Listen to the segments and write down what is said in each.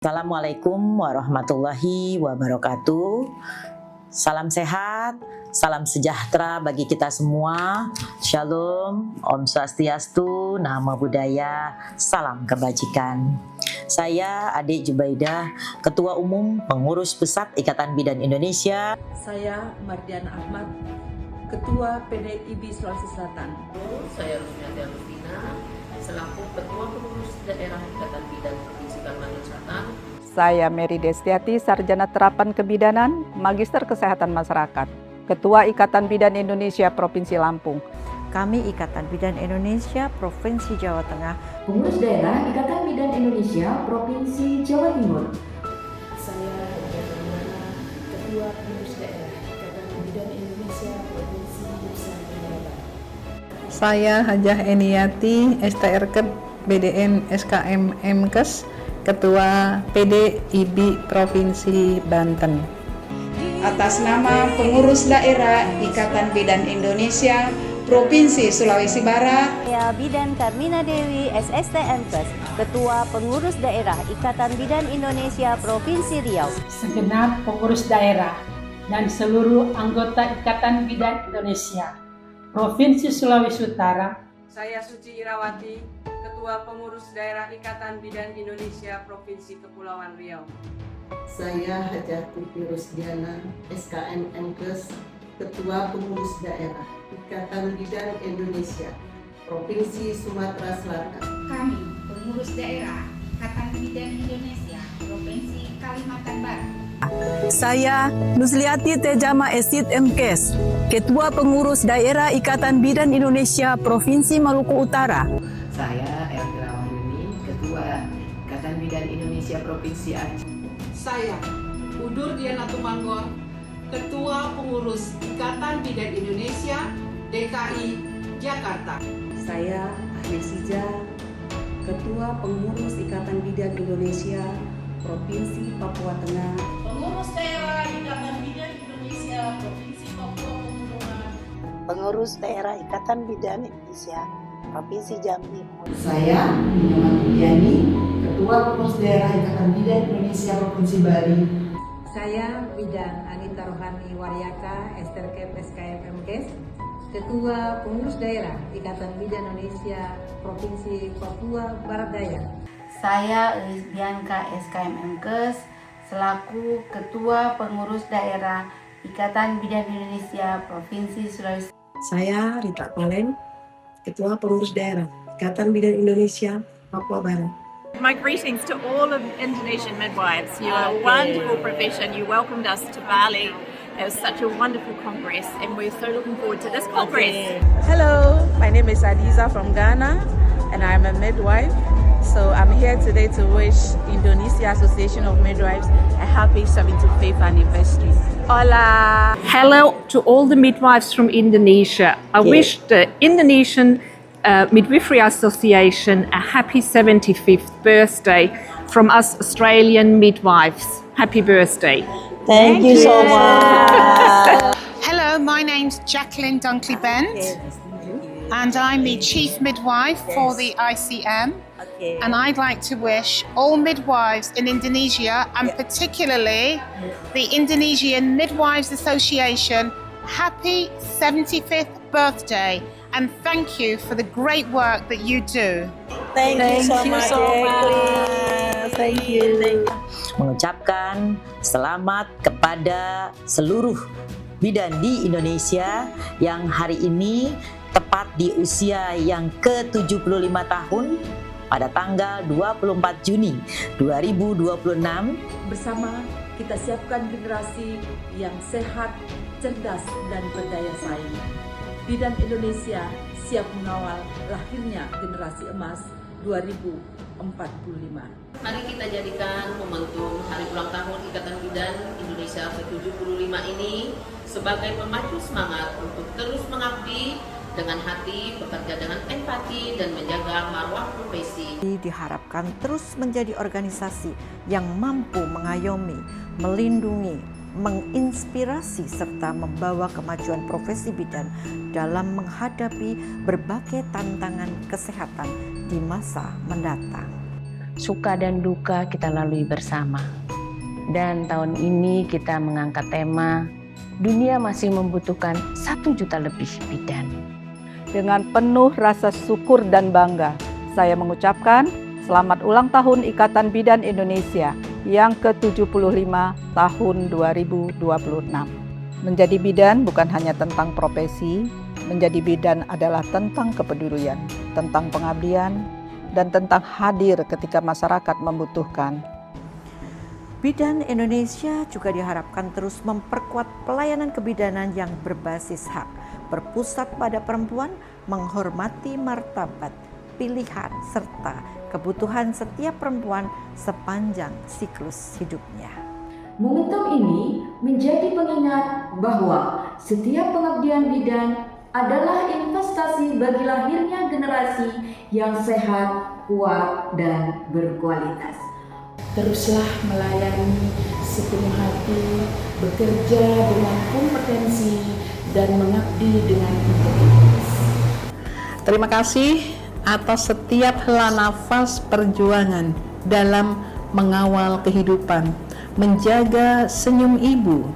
Assalamualaikum warahmatullahi wabarakatuh. Salam sehat, salam sejahtera bagi kita semua. Shalom, Om Swastiastu, Namo Buddhaya, salam kebajikan. Saya Adik Jubaidah, Ketua Umum Pengurus Pusat Ikatan Bidan Indonesia. Saya Mardiana Ahmad, Ketua PDIB Sulawesi Selatan. Saya Rusmiati Agustina, selaku Ketua Pengurus Daerah Ikatan Bidan Provinsi Kalimantan Selatan. Saya Mary Destiati, Sarjana Terapan Kebidanan, Magister Kesehatan Masyarakat, Ketua Ikatan Bidan Indonesia Provinsi Lampung. Kami Ikatan Bidan Indonesia Provinsi Jawa Tengah, Pengurus Daerah Ikatan Bidan Indonesia Provinsi Jawa Timur. Saya Jatandana, Ketua Pengurus Daerah Ikatan Bidan Indonesia Provinsi Nusa Tenggara Barat. Saya Hajah Eniati, STRK BDN SKM MKes, Ketua PDIB Provinsi Banten. Atas nama Pengurus Daerah Ikatan Bidan Indonesia Provinsi Sulawesi Barat, saya Bidan Karmina Dewi, SST MKes, Ketua Pengurus Daerah Ikatan Bidan Indonesia Provinsi Riau. Segenap pengurus daerah dan seluruh anggota Ikatan Bidan Indonesia Provinsi Sulawesi Utara. Saya Suci Irawati, Ketua Pengurus Daerah Ikatan Bidan Indonesia Provinsi Kepulauan Riau. Saya Hajah Tuti Rusdiana, SKM MKes, Ketua Pengurus Daerah Ikatan Bidan Indonesia Provinsi Sumatera Selatan. Kami Pengurus Daerah Ikatan Bidan Indonesia Provinsi Kalimantan Barat. Saya Nusliati Tejama Esid MKes, Ketua Pengurus Daerah Ikatan Bidan Indonesia Provinsi Maluku Utara. Saya Elvira Wahyuni, Ketua Ikatan Bidan Indonesia Provinsi Aceh. Saya Udur Diana Tumanggor, Ketua Pengurus Ikatan Bidan Indonesia DKI Jakarta. Saya Ahnesija, Ketua Pengurus Ikatan Bidan Indonesia Provinsi Papua Tengah. Pengurus Daerah Ikatan Bidan Indonesia Provinsi Papua Pegunungan. Pengurus Daerah Ikatan Bidan Indonesia Provinsi Jambi. Saya Nyoman Budiani, Ketua Pengurus Daerah Ikatan Bidan Indonesia Provinsi Bali. Saya Bidan Anita Rohani Waryaka, STRK SKM MKes, Ketua Pengurus Daerah Ikatan Bidan Indonesia Provinsi Papua Barat Daya. Saya Elis Bianca SKM MKes, selaku Ketua Pengurus Daerah Ikatan Bidan Indonesia Provinsi Sulawesi. Saya Rita Palen, Ketua Pengurus Daerah Ikatan Bidan Indonesia Papua Barat. My greetings to all of Indonesian midwives. You are a wonderful profession. You welcomed us to Bali. It was such a wonderful congress and we're so looking forward to this congress. Hello, my name is Adiza from Ghana and I'm a midwife. So I'm here today to wish Indonesia Association of Midwives a happy 75th anniversary. Hola! Hello to all the midwives from Indonesia. I wish the Indonesian Midwifery Association a happy 75th birthday from us Australian midwives. Happy birthday. Thank you so much. Hello, my name's Jacqueline Dunkley-Bent and I'm the Chief Midwife for the ICM. And I'd like to wish all midwives in Indonesia and particularly the Indonesian Midwives Association happy 75th birthday and thank you for the great work that you do. Thank you so much. Thank you. Mengucapkan selamat kepada seluruh bidan di Indonesia yang hari ini tepat di usia yang ke-75 tahun pada tanggal 24 Juni 2026. Bersama kita siapkan generasi yang sehat, cerdas, dan berdaya saing. Bidan Indonesia siap mengawal lahirnya generasi emas 2045. Mari kita jadikan momentum Hari Ulang Tahun Ikatan Bidan Indonesia ke-75 ini sebagai pemacu semangat untuk terus mengabdi dengan hati, bekerja dengan empati, dan menjaga marwah profesi. Diharapkan terus menjadi organisasi yang mampu mengayomi, melindungi, menginspirasi, serta membawa kemajuan profesi bidan dalam menghadapi berbagai tantangan kesehatan di masa mendatang. suka dan duka kita lalui bersama. Dan tahun ini kita mengangkat tema dunia masih membutuhkan 1 juta lebih bidan. Dengan penuh rasa syukur dan bangga, saya mengucapkan selamat ulang tahun Ikatan Bidan Indonesia yang ke-75 tahun 2026. Menjadi bidan bukan hanya tentang profesi, menjadi bidan adalah tentang kepedulian, tentang pengabdian, dan tentang hadir ketika masyarakat membutuhkan. Bidan Indonesia juga diharapkan terus memperkuat pelayanan kebidanan yang berbasis hak, berpusat pada perempuan, menghormati martabat, pilihan, serta kebutuhan setiap perempuan sepanjang siklus hidupnya. Momentum ini menjadi pengingat bahwa setiap pengabdian bidan adalah investasi bagi lahirnya generasi yang sehat, kuat, dan berkualitas. Teruslah melayani sepenuh hati, bekerja dengan kompetensi, dan mengabdi dengan integritas. Terima kasih atas setiap hela nafas perjuangan dalam mengawal kehidupan, menjaga senyum ibu,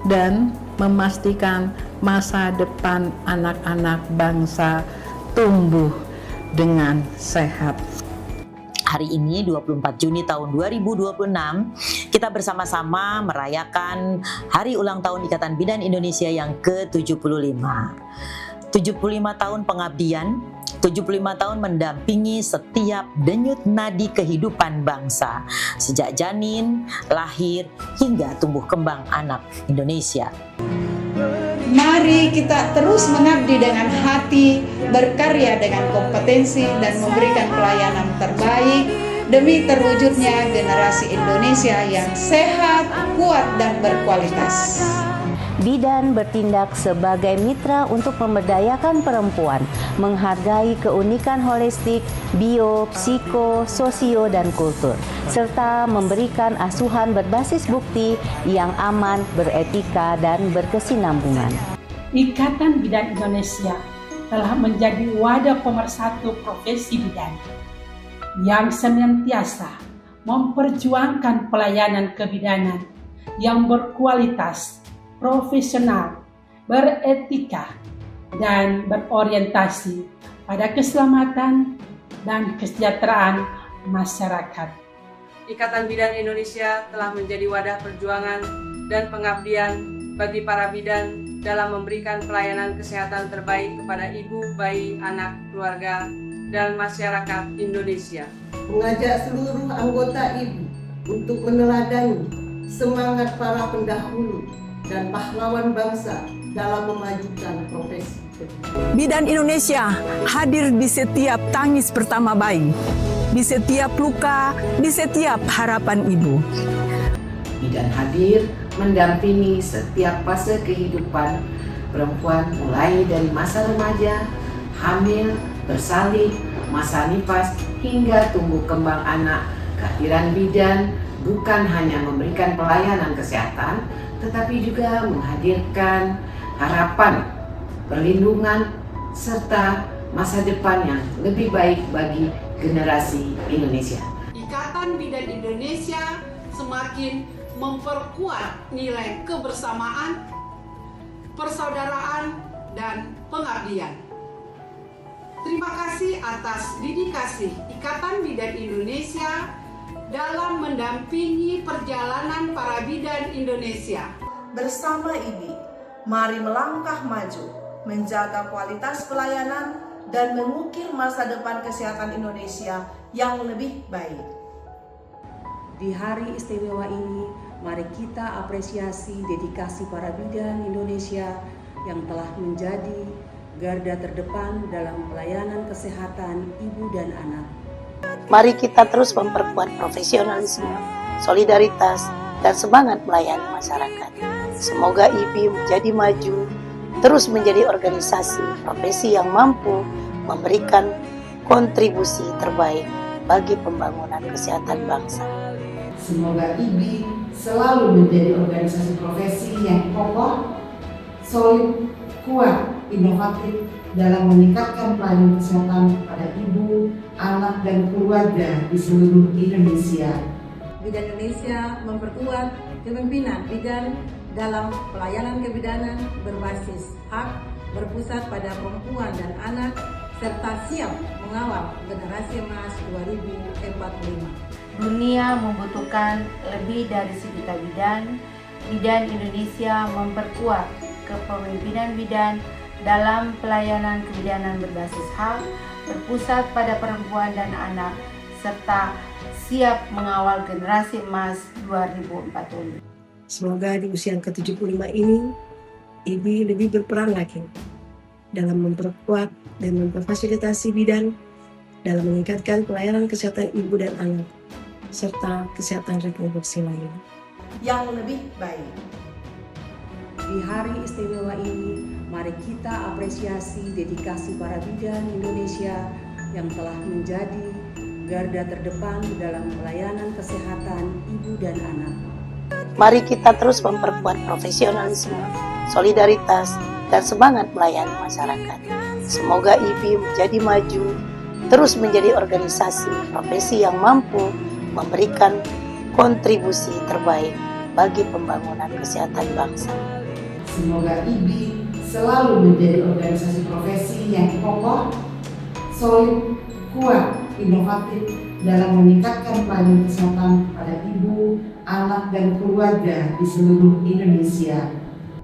dan memastikan masa depan anak-anak bangsa tumbuh dengan sehat. Hari ini 24 Juni tahun 2026 kita bersama-sama merayakan Hari Ulang Tahun Ikatan Bidan Indonesia yang ke-75. 75 tahun pengabdian, 75 tahun mendampingi setiap denyut nadi kehidupan bangsa, sejak janin, lahir, hingga tumbuh kembang anak Indonesia. Mari kita terus mengabdi dengan hati, berkarya dengan kompetensi, dan memberikan pelayanan terbaik demi terwujudnya generasi Indonesia yang sehat, kuat, dan berkualitas. Bidan bertindak sebagai mitra untuk memberdayakan perempuan, menghargai keunikan holistik, bio, psiko, sosio, dan kultur, serta memberikan asuhan berbasis bukti yang aman, beretika, dan berkesinambungan. Ikatan Bidan Indonesia telah menjadi wadah pemersatu profesi bidan yang senantiasa memperjuangkan pelayanan kebidanan yang berkualitas, profesional, beretika, dan berorientasi pada keselamatan dan kesejahteraan masyarakat. Ikatan Bidan Indonesia telah menjadi wadah perjuangan dan pengabdian bagi para bidan dalam memberikan pelayanan kesehatan terbaik kepada ibu, bayi, anak, keluarga, dan masyarakat Indonesia. Mengajak seluruh anggota ibu untuk meneladani semangat para pendahulu dan pahlawan bangsa dalam memajukan profesi. Bidan Indonesia hadir di setiap tangis pertama bayi, di setiap luka, di setiap harapan ibu. Bidan hadir mendampingi setiap fase kehidupan perempuan, mulai dari masa remaja, hamil, bersalin, masa nifas, hingga tumbuh kembang anak. Kehadiran bidan bukan hanya memberikan pelayanan kesehatan, tetapi juga menghadirkan harapan, perlindungan, serta masa depan yang lebih baik bagi generasi Indonesia. Ikatan Bidan Indonesia semakin memperkuat nilai kebersamaan, persaudaraan, dan pengabdian. Terima kasih atas dedikasi Ikatan Bidan Indonesia dalam mendampingi perjalanan para bidan Indonesia. Bersama IBI, mari melangkah maju, menjaga kualitas pelayanan, dan mengukir masa depan kesehatan Indonesia yang lebih baik. Di hari istimewa ini, mari kita apresiasi dedikasi para bidan Indonesia yang telah menjadi garda terdepan dalam pelayanan kesehatan ibu dan anak. Mari kita terus memperkuat profesionalisme, solidaritas, dan semangat melayani masyarakat. Semoga IBI menjadi maju, terus menjadi organisasi profesi yang mampu memberikan kontribusi terbaik bagi pembangunan kesehatan bangsa. Semoga IBI selalu menjadi organisasi profesi yang kokoh, solid, kuat, inovatif dalam meningkatkan pelayanan kesehatan kepada ibu, anak dan keluarga di seluruh Indonesia. Bidan Indonesia memperkuat kepemimpinan bidan dalam pelayanan kebidanan berbasis hak, berpusat pada perempuan dan anak, serta siap mengawal generasi emas 2045. Dunia membutuhkan lebih dari 1 juta bidan. Bidan Indonesia memperkuat kepemimpinan bidan dalam pelayanan kebidanan berbasis hak, berpusat pada perempuan dan anak, serta siap mengawal generasi emas 2045. Semoga di usia yang ke-75 ini, IBI lebih berperan lagi dalam memperkuat dan memfasilitasi bidan dalam meningkatkan pelayanan kesehatan ibu dan anak, serta kesehatan reproduksi lain yang lebih baik. Di hari istimewa ini, mari kita apresiasi dedikasi para bidan Indonesia yang telah menjadi garda terdepan dalam pelayanan kesehatan ibu dan anak. Mari kita terus memperkuat profesionalisme, solidaritas, dan semangat melayani masyarakat. Semoga IBI menjadi maju, terus menjadi organisasi profesi yang mampu memberikan kontribusi terbaik bagi pembangunan kesehatan bangsa. Semoga IBI selalu menjadi organisasi profesi yang kokoh, solid, kuat, inovatif dalam meningkatkan pelayanan kesehatan pada ibu, anak, dan keluarga di seluruh Indonesia.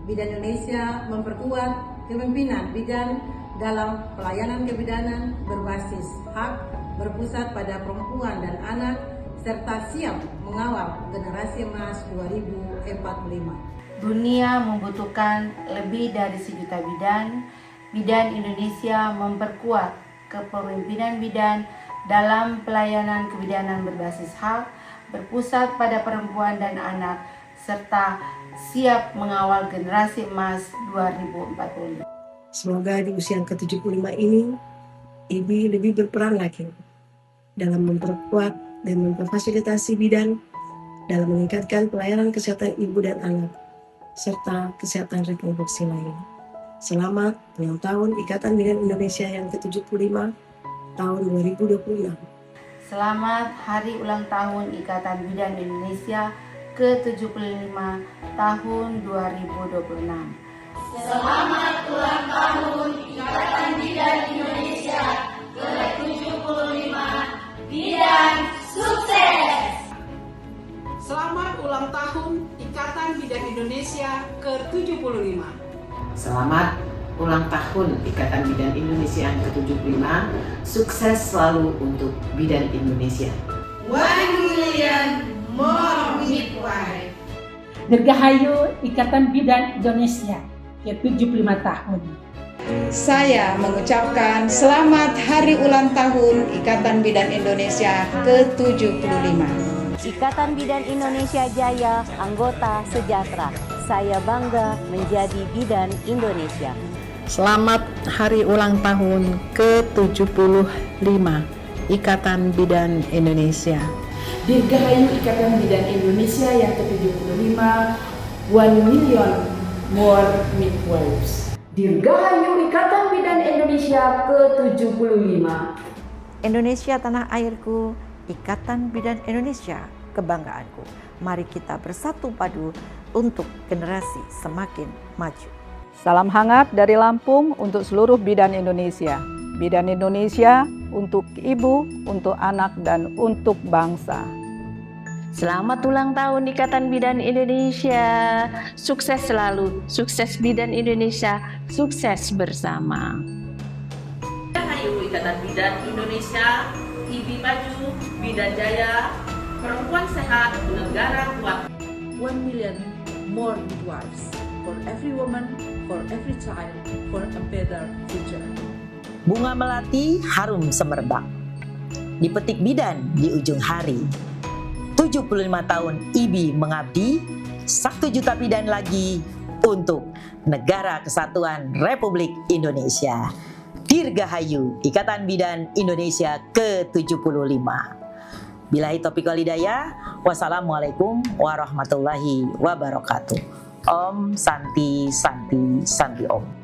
Bidan Indonesia memperkuat kepemimpinan bidan dalam pelayanan kebidanan berbasis hak, berpusat pada perempuan dan anak, serta siap mengawal generasi emas 2045. Dunia membutuhkan lebih dari 1 juta bidan. Bidan Indonesia memperkuat kepemimpinan bidan dalam pelayanan kebidanan berbasis hak, berpusat pada perempuan dan anak, serta siap mengawal generasi emas 2045. Semoga di usia yang ke-75 ini, IBI lebih berperan lagi dalam memperkuat dan memfasilitasi bidan dalam meningkatkan pelayanan kesehatan ibu dan anak, serta kesehatan reproduksi lain. Selamat ulang tahun Ikatan Bidan Indonesia yang ke-75 tahun 2026. Selamat Hari Ulang Tahun Ikatan Bidan Indonesia ke-75 tahun 2026. Selamat ulang tahun Ikatan Bidan Indonesia ke-75. Bidan sukses! Selamat ulang tahun Ikatan Bidan Indonesia ke-75. Selamat ulang tahun Ikatan Bidan Indonesia yang ke-75. Sukses selalu untuk Bidan Indonesia. 1 million more midwife. Dirgahayu Ikatan Bidan Indonesia ke-75 tahun. Saya mengucapkan selamat Hari Ulang Tahun Ikatan Bidan Indonesia ke-75. Ikatan Bidan Indonesia Jaya, anggota sejahtera. Saya bangga menjadi Bidan Indonesia. Selamat Hari Ulang Tahun ke-75 Ikatan Bidan Indonesia. Dirgahayu Ikatan Bidan Indonesia yang ke-75, 1 million more midwives. Dirgahayu Ikatan Bidan Indonesia ke-75. Indonesia tanah airku, Ikatan Bidan Indonesia kebanggaanku. Mari kita bersatu padu untuk generasi semakin maju. Salam hangat dari Lampung untuk seluruh bidan Indonesia. Bidan Indonesia untuk ibu, untuk anak, dan untuk bangsa. Selamat ulang tahun Ikatan Bidan Indonesia. Sukses selalu, sukses Bidan Indonesia, sukses bersama. Dirgahayu Ikatan Bidan Indonesia, IBI maju, Bidan jaya, perempuan sehat, negara kuat. 1 million more midwives for every woman, for every child, for a better future. Bunga melati harum semerbak, dipetik bidan di ujung hari. 75 tahun IBI mengabdi, 1 juta bidan lagi untuk Negara Kesatuan Republik Indonesia. Dirgahayu Ikatan Bidan Indonesia ke-75. Billahi taufiq wal hidayah. Wassalamualaikum warahmatullahi wabarakatuh. Om Santi Santi Santi Om.